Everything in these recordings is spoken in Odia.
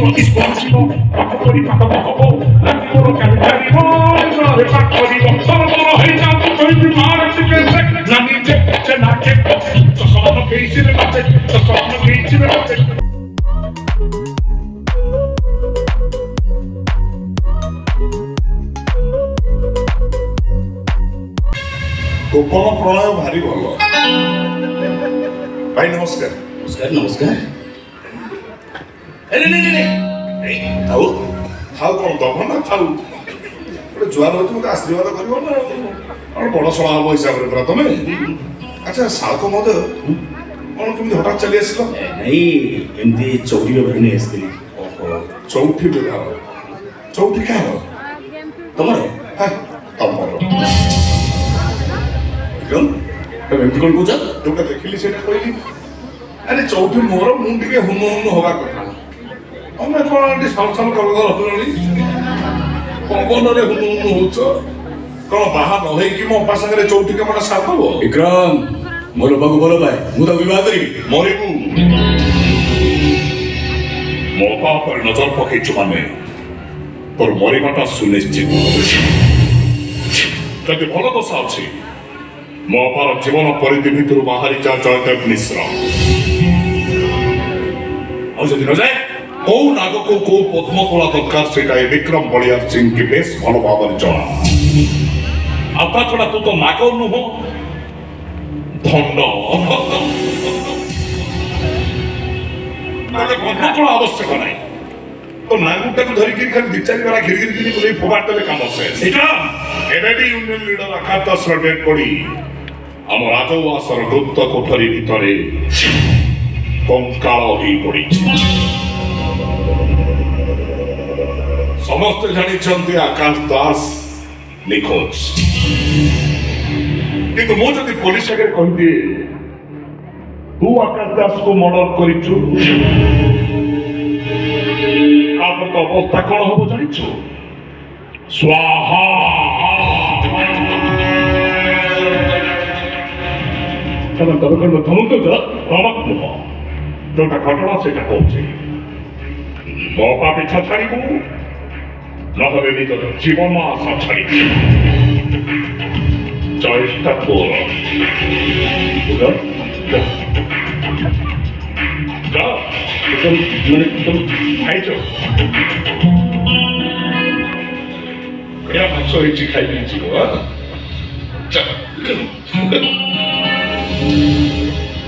ପହଞ୍ଚିବ ପାଠ କରି ପାଠ ହବ ମୋର କାଲି ଚାଲିବ ଘରେ ପାଠ କରିବ ସରବର ହେଇଯାଉ କହିବି ମାର ଟିକେ ନା ନିଜେ ସେ ନାଚେ ଚଷମା ଲଗେଇছিবে নাচে চশমা লଗেইছিবে নাচে গোপন প্রণয় ভারি ভাল ভাই নমস্কার নমস্কার নমস্কার থাউ থাউ কোন দব না থাউ ଗୋଟେ ଜୁଆର ହଉଛି ମୋତେ ଆଶୀର୍ବାଦ କରିବ ନା ଆଉ ବଡ଼ ଶଳା ହବ ହିସାବରେ ପୁରା ତମେ ଆଚ୍ଛା ଶାଳକ ମହୋଦୟ କ'ଣ କେମିତି ହଠାତ୍ ଚାଲି ଆସିଲ ନାଇଁ ଏମିତି ଚୌକି ବ୍ୟବହାର ନେଇ ଆସିଥିଲି। ଓହୋ ଚୌଠି ବ୍ୟବହାର ଚୌଠି କାହାର ତମର ତମର ବିକ୍ରମ ତମେ ଏମିତି କ'ଣ କହୁଛ? ଯୋଉଟା ଦେଖିଲି ସେଇଟା କହିଲି ଆରେ ଚୌଠି ମୋର ମୁଁ ଟିକେ ହୁନୁ ହୁନୁ ହବା କଥା ତମେ କ'ଣ ଏଠି ସାଲ ସାଲ କଲର ହଲଣି ପବନରେ ହୁନୁ ହୁନୁ ହଉଛ କ'ଣ ବାହା ନ ହେଇକି ମୋ ଅପା ସାଙ୍ଗରେ ଚୌଠି କାମଟା ସାରିଦବ ବିକ୍ରମ ମୋ ଲୋପାକୁ ଭଲ ପାଏ ମୁଁ ତାକୁ ବିବାହ କରିବି। ମରିବୁ ମୋ ଅପା ଉପରେ ନଜର ପକେଇଛୁ ମାନେ ତୋର ମରିବାଟା ସୁନିଶ୍ଚିତ ଯଦି ଭଲ ଦଶା ଅଛି ମୋ ଅପାର ଜୀବନ ପରିଧି ଭିତରୁ ବାହାରି ଯା ଜୟଦେବ ମିଶ୍ର ଆଉ ଯଦି ନ ଯାଏ କୋଉ ନାଗକୁ କୋଉ ପଦ୍ମକଳା ଦରକାର ସେଇଟା ଏ ବିକ୍ରମ ବଳିଆର ସିଂକି ବେଶ ଭଲ ଭାବରେ ଜଣା ଆଉ ତା ଛଡ଼ା ତୁ ତ ନାଗ ନୁହଁ ଧଣ୍ଡ ପଦ୍ମକଳା ଆବଶ୍ୟକ ନାହିଁ ତ ନାଗୁଟାକୁ ଧରିକି ଖାଲି ଦି ଚାରି ବେଳା ଘିରି ଘିରି ବୁଲେଇ ଫୋପାଡ଼ି ଦେଲେ କାମ ଶେଷ ଏବେ ବି ୟୁନିୟନ ଲିଡର ଆକାଶ ଦାସର ଡେଡ୍ ବଡି ଆମ ରାଜଉଆସର ଗୁପ୍ତ କୋଠରୀ ଭିତରେ କଙ୍କାଳ ହୋଇ ପଡ଼ିଛି ସମସ୍ତେ ଜାଣିଛନ୍ତି ଆକାଶ ଦାସ ନିଖୋଜ କିନ୍ତୁ ମୁଁ ଯଦି ପୋଲିସ ଆଗରେ କହିଦିଏ ତୁ ଆକାଶ ଦାସକୁ ମର୍ଡର କରିଛୁ ତାପରେ ତ ଅବସ୍ଥା କ'ଣ ହବ ଜାଣିଛୁ ସ୍ୱାହା ତମେ କ'ଣ ଧମକ ଧମକ ନୁହଁ ଯୋଉଟା ଘଟଣା ସେଇଟା କହୁଛି ମୋ ଅପା ପିଛା ଛାଡ଼ିବୁ ନହେଲେ ନିଜର ଜୀବନ ଆଶା ଛାଡ଼ିବୁ ଚଏସ୍ଟା ତୋର ଖାଇଛ ମାଛ ହେଇଛି ଖାଇ ଦେଇଯିବ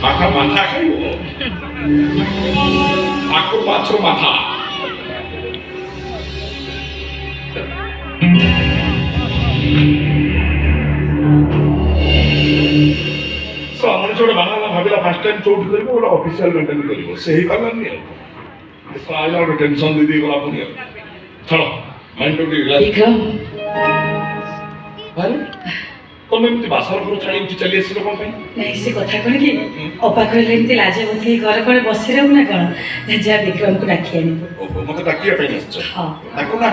ମାଥା ମାଥା ଖାଇବ ଆକୁ ମାଛର ମାଥା ମଣିଷ ଗୋଟେ ବାହାନା ଭାବିଲା ଫାଷ୍ଟ ଟାଇମ୍ ଚଉଠି କରିବ ଗୋଟେ ଅଫିସିଆଲ ମେଣ୍ଟେନ କରିବ ସେ ହେଇପାରିଲାନି ଆଉ ଆଇଲା ଗୋଟେ ଟେନସନ ଦେଇ ଗଲା ପୁଣି ଆଉ ଛାଡ଼ ମାଇଣ୍ଡ ତମେ ଏମିତି ବାସର ଘର ଛାଡ଼ି ଉଠି ଚାଲି ଆସିଲ କ'ଣ ପାଇଁ ନାଇଁ ସେ କଥା କ'ଣ କି ଅପା କହିଲେ ଏମିତି ଲାଜ ବନ୍ଧେଇ ଘର ଘରେ ବସି ରହିବୁ ନା କ'ଣ ଯାହା ବିକ୍ରମକୁ ଡାକି ଆଣିବୁ ମତେ ଡାକିବା ପାଇଁ ଆସିଛ ହଁ ଡାକୁ ନା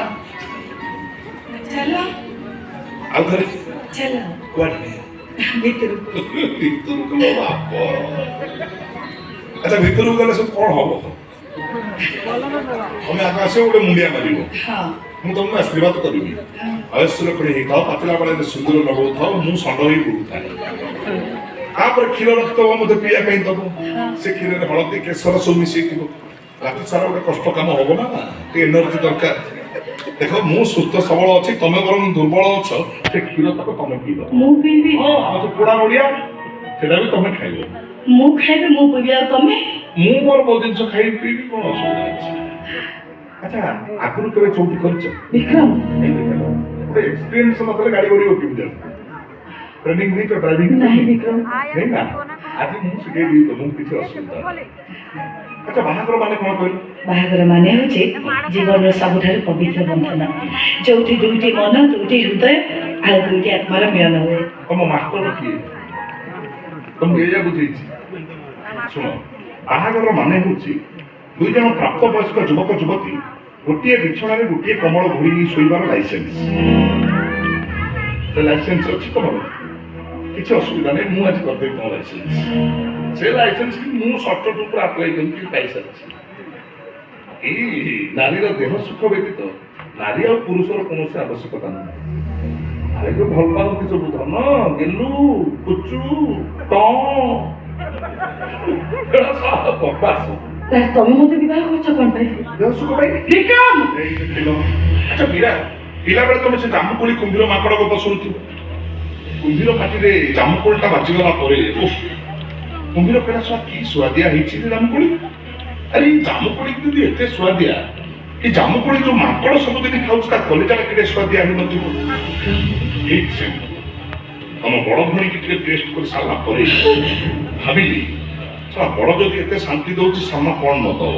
ଚାଲ ଆଉ ଥରେ ଚାଲ କୁଆଡ଼େ ଭିତରକୁ ଭିତରକୁ ବାପ ଆଚ୍ଛା ଭିତରକୁ ଗଲେ ସବୁ କ'ଣ ହବ ତମେ ଆଗ ଆସିବ ଗୋଟେ ମୁଣ୍ଡିଆ ମାରିବ ହଁ ମୁଁ ତମକୁ ଆଶୀର୍ବାଦ କରିବି ଆୟୁଷ୍ର କରି ହେଇଥାଉ ପାଚିଲା ବେଳେ ସୁନ୍ଦର ଲଗାଉଥାଉ ମୁଁ ଷଣ୍ଢ ହେଇ ବୁଲୁଥାଏ ତାପରେ କ୍ଷୀର ରଖିଦେବ ମୋତେ ପିଇବା ପାଇଁ ଦବ ସେ କ୍ଷୀରରେ ହଳଦୀ କେଶର ସବୁ ମିଶେଇଥିବ ରାତି ସାରା ଗୋଟେ କଷ୍ଟ କାମ ହବ ନା ଟିକେ ଏନର୍ଜି ଦରକାର ଦେଖ ମୁଁ ସୁସ୍ଥ ସବଳ ଅଛି ତମେ ବରଂ ଦୁର୍ବଳ ଅଛ ସେ କ୍ଷୀର ତକ ତମେ ପିଇବ ମୁଁ ପିଇବି ହଁ ଆଉ ସେ ପୋଡ଼ା ନଡ଼ିଆ ସେଟା ବି ତମେ ଖାଇବ ମୁଁ ଖାଇବି ମୁଁ ପିଇବି ଆଉ ତମେ ମୁଁ ମୋର ବହୁତ ଜିନିଷ ଖାଇବି ପିଇବି କ'ଣ ଅସୁବିଧା ଅଛି ଆଚ୍ଛା ଆଗରୁ କେବେ ଚଉଠି କରିଛ ବିକ୍ରମ ଗୋଟେ ଏକ୍ସପିରିଏନ୍ସ ନଥିଲେ ଗାଡ଼ି ଗଡ଼ିବ କେମିତି ଟ୍ରେନିଂ ନେଇଛ ଡ୍ରାଇଭିଂ ନାହିଁ ବିକ୍ରମ ନେଇ ନା ଆଜି ମୁଁ ଶିଖେଇ ଦେଇ ତମକୁ କିଛି ଅସୁବିଧା ଆଚ୍ଛା ବାହାଘର ମାନେ କ'ଣ କହିଲ ବାହାଘର ମାନେ ହେଉଛି ଜୀବନର ସବୁଠାରୁ ପବିତ୍ର ବନ୍ଧନ ଯୋଉଠି ଦୁଇଟି ମନ ଦୁଇଟି ହୃଦୟ ଆଉ ଦୁଇଟି ଆତ୍ମାର ମିଳନ ହୁଏ ତମ ମାଷ୍ଟର କିଏ ତମକୁ ଏଇଆ ବୁଝେଇଛି ଶୁଣ ବାହାଘର ମାନେ ହେଉଛି ଦୁଇ ଜଣ ପ୍ରାପ୍ତବୟସ୍କ ଯୁବକ ଯୁବତୀ ଗୋଟିଏ ବିଛଣାରେ ଗୋଟିଏ କମଳ ଘୋଡ଼ି ଶୋଇବାର ଲାଇସେନ୍ସ ସେ ଲାଇସେନ୍ସ ଅଛି ତମର କିଛି ଅସୁବିଧା ନାହିଁ ମୁଁ ଆଜି କରିଦେବି ତମ ଲାଇସେନ୍ସ ସେ ଲାଇସେନ୍ସ ମୁଁ ସର୍ଟ ଉପରେ ଆପ୍ଲାଏ କରିକି ପାଇସାରିଛି ଏଇ ନାରୀର ଦେହ ସୁଖ ବ୍ୟତୀତ ନାରୀ ଆଉ ପୁରୁଷର କୌଣସି ଆବଶ୍ୟକତା ନାହିଁ। ଆରେ ଯୋଉ ଭଲ ପାଆନ୍ତି ସବୁ ଧନ ଗେଲୁ କୁଚୁ ଟବାସ ତମେ ମତେ ବିବାହ କରୁଛ କଣ ପାଇଁ? ଦେହ ସୁଖ ପାଇଁ ବିକ୍ରମ! ଏଇ ଦେଖିଲ। ଆଚ୍ଛା ମୀରା, ପିଲାବେଳେ ତମେ ସେ ଜାମୁକୋଳି କୁମ୍ଭୀର ମାଙ୍କଡ ଗପ ଶୁଣୁଥିବ। କୁମ୍ଭୀର ପାଟିରେ ଜାମୁକୋଳିଟା ବାଜିଗଲା ପରେ କୁମ୍ଭୀର କହିଲା ଶୁଆ କି ସୁଆଦିଆ ହେଇଛି ରେ ଜାମୁକୋଳି। ଆରେ ଏଇ ଜାମୁକୋଳି ଯଦି ଏତେ ସୁଆଦିଆ, ଏ ଜାମୁକୋଳି ଯୋଉ ମାଙ୍କଡ ସବୁଦିନ ଖାଉଛି ତା କଲିଜାଟା କେତେ ସୁଆଦିଆ ହେଇନଥିବ। ଠିକ ସେମିତି ତମ ବଡ ଭଉଣୀକି ଟିକେ ଟେଷ୍ଟ କରି ସାରିଲା ପରେ ଭାବିଲି ବଡ ଯଦି ଏତେ ଶାନ୍ତି ଦଉଛି ସାମା କଣ ନ ଦବ।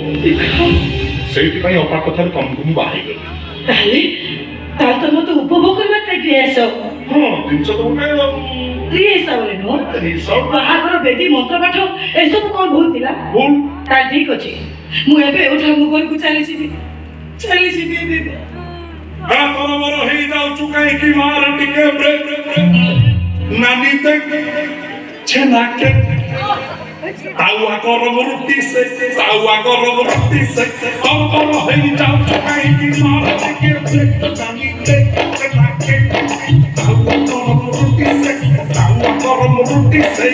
ସେଇଥିପାଇଁ ଅପା କଥାରେ ତମକୁ ମୁଁ ବାହାଇଗଲି। ତାହେଲେ ତ ମତେ ଉପଭୋଗ କରିବା ଡ୍ରେସ୍ ହଁ ଜିନିଷ ତ ଗୋଟେ ହିସାବରେ ନୁହଁ। ବାହାଘର ବେଦି ମନ୍ତ୍ର ପାଠ ଏସବୁ କଣ ଭୁଲ ଥିଲା? ଭୁଲ ତାହେଲେ ଠିକ ଅଛି, ମୁଁ ଏବେ ଏଉଠୁ ଆମ ଘରକୁ ଚାଲିଯିବି ଏବେ। ତରବର ହେଇଯାଉଛୁ କାହିଁକି ମାର ଟିକେ ବ୍ରେକ୍ ନାନୀ ଛେନା କେକ୍ ତାୱା ଗରମ ରୁଟି ସେ ତରବର ହେଇଯାଉଛୁ କାହିଁକି ମାର ଟିକେ ବ୍ରେକ୍ ନାନୀ ଛେନା କେକ୍ ତାୱା ଗରମ ରୁଟି ସେ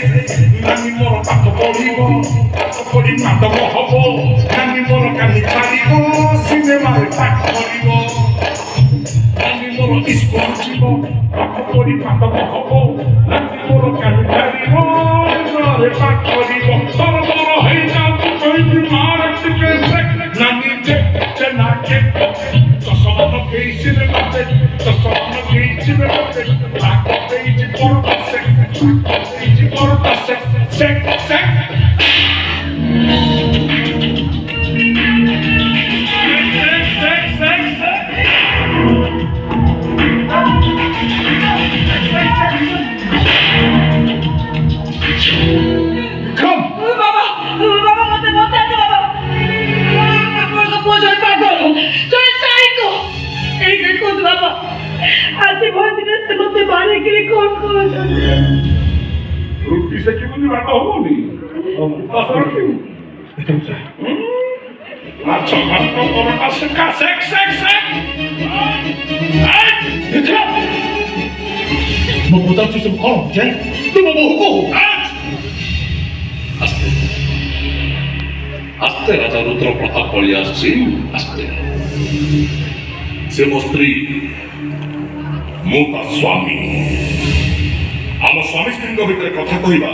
ନାନୀ ମୋର ପାଠ ପଢିବ ପଢି ମାଡମ ହବ ନାନୀ ମୋର କାଲି ଛାଡ଼ିବ ସିନେମାରେ ପାଠ କରିବ ନାନୀ ମୋର ସ୍କୁଲ ଯିବ ପାଠ ପଢି ମାଡମ ହବ ନାନୀ ମୋର କାଲି ଛାଡ଼ିବ ଘରେ ପାଠ କରିବ ତରବର ହେଇଯାଉଛି କହିବି ମାର ଟିକେ ବ୍ରେକ୍ ନାନୀ ଛେନା କେକ୍ ଚଷମା ପକେଇ ସିନେମାରେ ଲାଗ ଦେଇଛି ପରଟା ସେକ୍ ରୁଟି ସେକିବୁନି ବାଟ ହବନି ମାଛ ଭାତ ପରଟା ସେକା ସେକ୍ ମୁଁ ପଚାରୁଛି ସବୁ କଣ ଯାଇ ତୁ ମୋ ବୋହୂ ଆସ୍ତେ ରାଜା ରୁଦ୍ର ପ୍ରତାପ ପଳେଇ ଆସୁଛି ଆସ୍ତେ ସେ ମୋ ସ୍ତ୍ରୀ ମୁଁ ତା ସ୍ୱାମୀ ଆମ ସ୍ୱାମୀ ସ୍ତ୍ରୀଙ୍କ ଭିତରେ କଥା କହିବା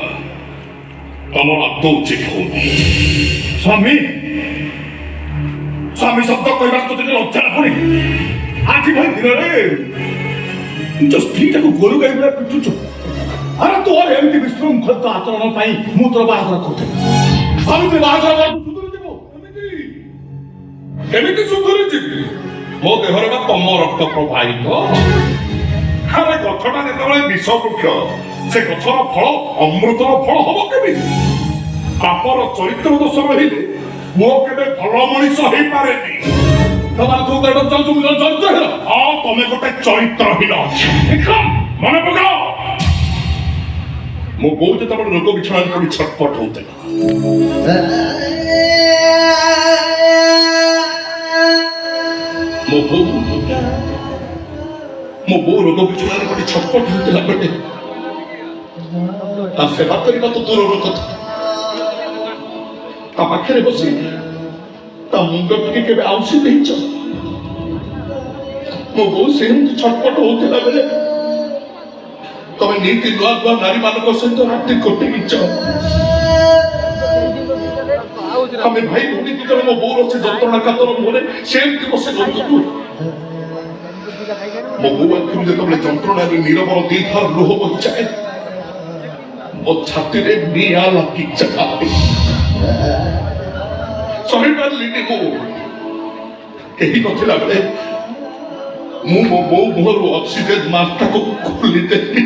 ତମର ଆଦୌ ଉଚିତ ହଉନି। ସ୍ୱାମୀ ଶବ୍ଦ କହିବାକୁ ତୋତେ ଲଜ୍ଜା ଲାଗୁନି? ଆଜି ଭଳି ଦିନରେ ନିଜ ସ୍ତ୍ରୀଟାକୁ ଗୋରୁ ଗାଈ ଭଳିଆ ପିଟୁଛୁ। ଆରେ ତୋର ଏମିତି ବିଶୃଙ୍ଖଳିତ ଆଚରଣ ପାଇଁ ମୁଁ ତୋର ବାହାଘର କରୁଥିଲି। ଭାବୁଥିଲି ବାହାଘର ସୁଧୁରିଯିବୁ। କେମିତି ସୁଧୁରିଯିବି? ମୋ ଦେହରେ ବା ତମ ରକ୍ତ ପ୍ରବାହିତ। ଆରେ ଗଛଟା ଯେତେବେଳେ ବିଷ ବୃକ୍ଷ ସେ ଗଛର ଫଳ ଅମୃତର ଫଳ ହବ କେମିତି? ବାପର ଚରିତ୍ର ଦୋଷ ରହିଲେ ମୋ କେବେ ଭଲ ମଣିଷ ହେଇପାରେନି। ତମର ତୁ ଚାହୁଁଛୁ ମୁଁ ଜଣେ ଚରିତ୍ର ହେଲ। ହଁ ତମେ ଗୋଟେ ଚରିତ୍ରହୀନ। ମନେ ପକାଅ ମୋ ବୋଉ ଯେତେବେଳେ ରୋଗ ବିଛଣାରେ ପଡି ଛଟପଟ ହଉଥିଲା ମୋ ବୋଉ ରୋଗ ବିଛଣାରେ ପଡି ଛଟପଟ ହଉଥିଲା ବେଳେ ତା ସେବା କରିବା ତ ଦୂରର କଥା, ତା ପାଖରେ ବସି ତା ମୁଣ୍ଡ ଟିକେ କେବେ ଆଉସି ଦେଇଛ? ମୋ ବୋଉ ସେମିତି ଛଟପଟ ହଉଥିଲା ବେଳେ ତମେ ନୀତି ନୂଆ ନୂଆ ନାରୀ ମାନଙ୍କ ସହିତ ରାତି କଟେଇଛ। ଆମେ ଭାଇ ଭଉଣୀ ଦି ଜଣ ମୋ ବୋଉର ସେ ଯନ୍ତ୍ରଣା କାତର ମୁହଁରେ ସେମିତି ବସେ ରହୁଥିଲୁ। ମୋ ବୋଉ ଆଖିରୁ ଯେତେବେଳେ ଯନ୍ତ୍ରଣାରେ ନିରବର ଦିଥର ଲୁହ ବହିଯାଏ ମୋ ଛାତିରେ ନିଆଁ ଲାଗି ଚାଲେ। ସହିପାରିଲିନି ମୁଁ। କେହି ନଥିଲା ବେଳେ ମୁଁ ମୋ ବୋଉ ମୁହଁରୁ ଅକ୍ସିଜେନ ମାସ୍କଟାକୁ ଖୋଲିଦେଲି।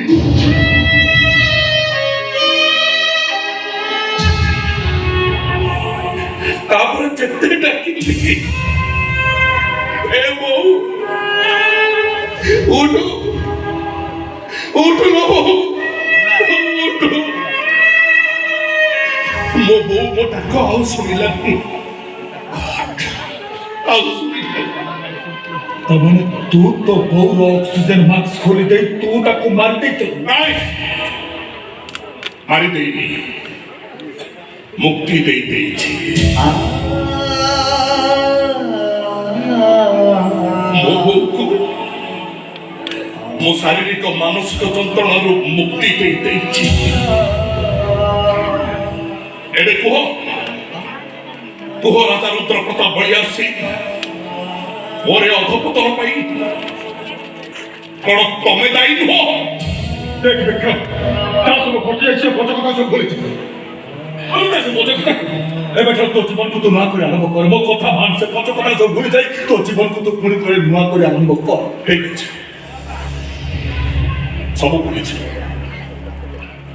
ତାପରେ ଯେତେ ଡାକିଲି ଏ ବୋଉ ଉଠୁ ଉଠୁ ମୋ ବୋଉ ଉଠୁ। ମୋ ବୋଉ ମୋ ଡାକ ଆଉ ଶୁଣିଲାନି। ଆଉ ଶୁଣି ତାମାନେ ତୁ ତ ବୋଉର ଅକ୍ସିଜେନ ମାସ୍କ ଖୋଲି ଦେଇ ତୁ ତାକୁ ମାରି ଦେଇଥିଲୁ। ନାଇଁ ମାରି ଦେଇନି, ମୁକ୍ତି ଦେଇ ଦେଇଛି। ମୋ ବୋଉକୁ ମୋ ଶାରୀରିକ ମାନସିକ ଯନ୍ତ୍ରଣାରୁ ମୁକ୍ତି ଦେଇ ଦେଇଛି। ଏବେ କୁହ ରାଜା ରୁଦ୍ର ପ୍ରତାପ ବଳିଆସି ମୋର ଏ ଅଧପତନ ପାଇଁ କଣ ତମେ ଦାୟୀ ନୁହଁ? দেখ বিক্রম তা সব ঘটে যাচ্ছে বড় কথা সব বলেছে এবার তোর জীবনକୁ ତୁ ନୂଆ କରି ଆରମ୍ଭ କର। ମୋ କଥା ମାନ, ସେ ପଛ କଥା ସବୁ ଭୁଲି ଯାଇ ତୋ ଜୀବନକୁ ତୁ ପୁଣି କରି ନୂଆ କରି ଆରମ୍ଭ କର। ଠିକ ଅଛି, ସବୁ ଭୁଲିଛି,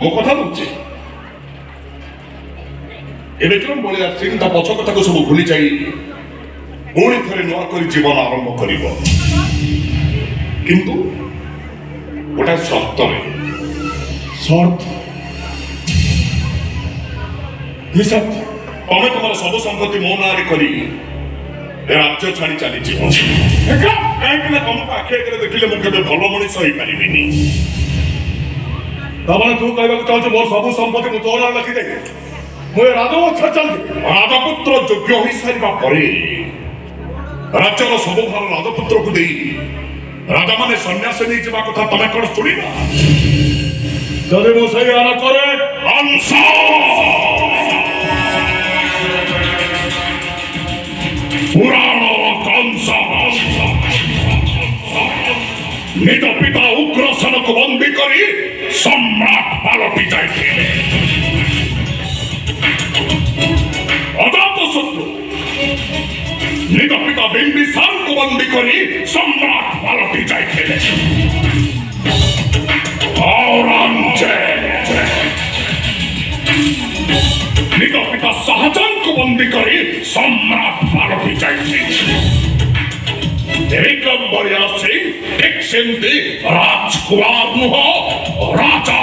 ମୋ କଥା ବୁଝୁଛି। ଏବେ ବିକ୍ରମ ବଳିଆର ସିଂ ତା ପଛ କଥାକୁ ସବୁ ଭୁଲି ଯାଇ ପୁଣି ଥରେ ନୂଆ କରି ଜୀବନ ଆରମ୍ଭ କରିବ, କିନ୍ତୁ ଗୋଟା ସର୍ତ୍ତରେ। শর্ত কি শর্ত? ତମେ ତମର ସବୁ ସମ୍ପତ୍ତି ମୋ ନାଁରେ କରି ଏ ରାଜ୍ୟ ଛାଡ଼ି ଚାଲିଯିବ। କାହିଁକି ନା ତମକୁ ଆଖି ଆଗରେ ଦେଖିଲେ ମୁଁ କେବେ ଭଲ ମଣିଷ ହେଇପାରିବିନି। ତାମାନେ ତୁ କହିବାକୁ ଚାହୁଁଛୁ ମୋର ସବୁ ସମ୍ପତ୍ତି ମୁଁ ତୋ ନାଁରେ ଲେଖିଦେବି, ମୁଁ ଏ ରାଜବଂଶ ଚାଲିବି। ରାଜପୁତ୍ର ଯୋଗ୍ୟ ହୋଇସାରିବା ପରେ ରାଜ୍ୟର ସବୁ ଭାର ରାଜପୁତ୍ରକୁ ଦେଇ ରାଜାମାନେ ସନ୍ନ୍ୟାସ ନେଇଯିବା କଥା ତମେ କଣ ଶୁଣିବା? ଯଦି ମୁଁ ସେଇ ଆର କରେ ଅଂଶ ପୁରାଣ କଂସ ନିଜ ପିତା ଉଗ୍ରସେନକୁ ବନ୍ଦୀ କରି ସମ୍ରାଟ ପାଲଟି ଯାଇଥିଲେ। ଅଜାତଶତ୍ରୁ ନିଜ ପିତା ବିମ୍ବିସାରଙ୍କୁ ବନ୍ଦୀ କରି ସମ୍ରାଟ ପାଲଟି ଯାଇଥିଲେ। ଔରଙ୍ଗଜେବ ନିଜ ପିତା ଶାହଜାହାନଙ୍କୁ ବନ୍ଦୀ କରି ସମ୍ରାଟ ପାଲଟି ଯାଇଥିଲେ। ବିକ୍ରମ ବଳିଆର ସିଂ ଠିକ୍ ସେମିତି ରାଜକୁମାର ନୁହଁ, ରାଜା।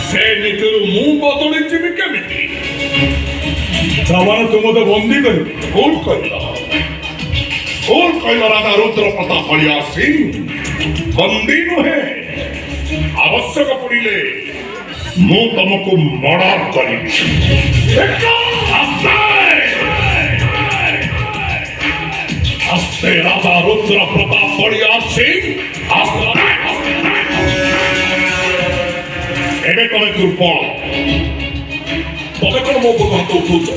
ସେ ନୀତିରୁ ମୁଁ ବଦଳିଯିବି କେମିତି? ତାମାନେ ତୁ ମୋତେ ବନ୍ଦୀ କରିବି? ଭୁଲ କହିଲ ରାଜା ରୁଦ୍ର ପ୍ରତାପ ବଳିଆର ସିଂ। ବନ୍ଦୀ ନୁହେଁ, ଆବଶ୍ୟକ ପଡ଼ିଲେ ମୁଁ ତମକୁ ମର୍ଡର କରିବି। ଆସ୍ତେ ରାଜା ରୁଦ୍ର ପ୍ରତାପ ବଳିଆର ସିଂ, ଏବେ ତମେ ଦୁର୍ବଳ। ତମେ କଣ ମୋ ଉପରକୁ ହାତ ଉଠଉଛ?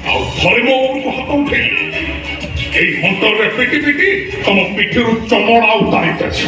ଆଉ ଥରେ ମୋ ଉପରକୁ ହାତ ଉଠେଇଲେ এই অন্তরে পিটি পিটি তম পিঠির চমড়া উতারিতেছে।